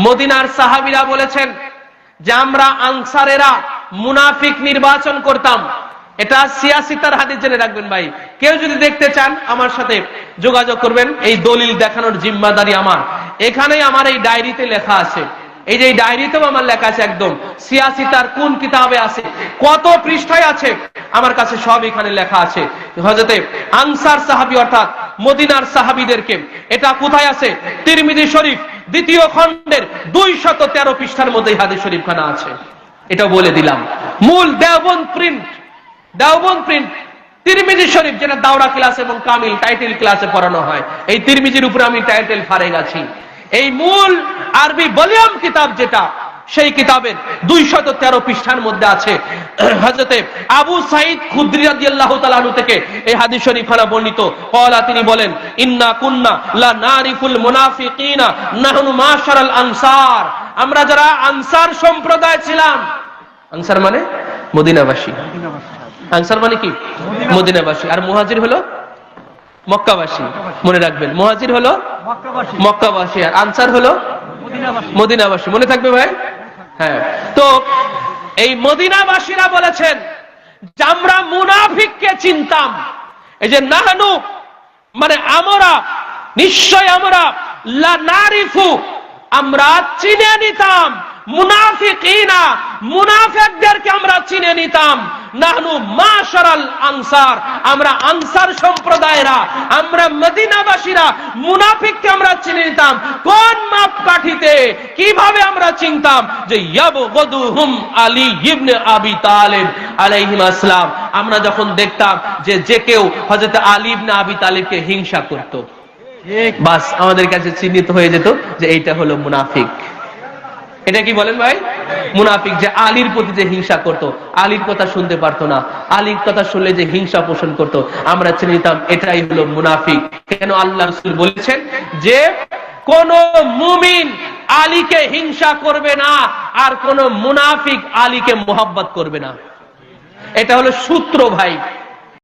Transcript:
মদিনার সাহাবীরা বলেছেন যে আমরা আনসারেরা মুনাফিক নির্বাচন করতাম। এটা সিয়াসিতার হাদিস, জেনে রাখবেন ভাই। কেউ যদি দেখতে চান আমার সাথে যোগাযোগ করবেন, এই দলিল দেখানোর জিম্মাদারি আমার। এখানেই আমার এই ডায়েরিতে লেখা আছে, এই যে ডায়েরিতেও আমার লেখা আছে, একদম সিয়াসিতার কোন কিতাবে আছে, কত পৃষ্ঠায় আছে, আমার কাছে সব এখানে লেখা আছে। হযরতে আনসার সাহাবী অর্থাৎ মদিনার সাহাবীদেরকে, এটা কোথায় আছে? তিরমিজি শরীফ 2য় খণ্ডের 213 পৃষ্ঠার মধ্যে হাদিস শরীফখানা আছে। এটা বলে দিলাম। মূল দেওবন্দ প্রিন্ট তিরমিজি শরীফ, যেটা দাওরা ক্লাস এবং কামিল টাইটেল ক্লাসে পড়ানো হয়, এই তিরমিজির উপরে আমি টাইটেল ফারেগ আছি। এই মূল আরবি ভলিউম কিতাব যেটা, সেই কিতাবের 213 পৃষ্ঠার মধ্যে আছে। হযরতে আবু সাঈদ খুদরি রাদিয়াল্লাহু তাআলা আনহু থেকে এই হাদিস শরীফখানা বর্ণিত। ক্বালা, তিনি বলেন, ইন্না কুন্না লা নারিফুল মুনাফিকিনা নাহনু মাশারাল আনসার। আমরা যারা আনসার সম্প্রদায় ছিলাম, আনসার মানে মদিনাবাসী, আনসার মানে কি? মদিনাবাসী। আর মুহাজির হলো মক্কাবাসী। মনে রাখবেন, মুহাজির হলো মক্কাবাসী আর আনসার হলো মদিনাবাসী। মনে থাকবে ভাই? হ্যাঁ। তো এই মদিনাবাসীরা বলেছেন যে আমরা মুনাফিককে চিনতাম। এই যে নাহনু মানে আমরা, নিশ্চয় আমরা, লা নারিফু আমরা চিনে নিতাম, মুনাফিকিনা মুনাফিকদেরকে আমরা চিনে নিতাম, নাহনু মাশারাল আনসার আমরা আনসার সম্প্রদায়েরা, আমরা মদিনাবাসীরা মুনাফিককে আমরা চিনে নিতাম। কোন মাপকাঠিতে, কিভাবে আমরা চিনতাম? যে ইয়াবগুদুহুম আলী ইবনে আবি তালিব আলাইহিস সালাম। আমরা যখন দেখতাম যে কেউ হযরত আলী ইবনে আবি তালিবকে হিংসা করত, বাস আমাদের কাছে চিহ্নিত হয়ে যেত যে এইটা হলো মুনাফিক। এটা কি বলেন ভাই? মুনাফিক। যে আলীর প্রতি যে হিংসা করত, আলীর কথা শুনতে পারতো না, আলীর কথা শুনলে যে হিংসা পোষণ করত, আমরা চিনে নিতাম এটাই হলো মুনাফিক। কেন? আল্লাহ রাসূল বলেছেন যে কোন মুমিন আলীকে হিংসা করবে না, আর কোন মুনাফিক আলীকে মোহাব্বত করবে না। এটা হলো সূত্র ভাই।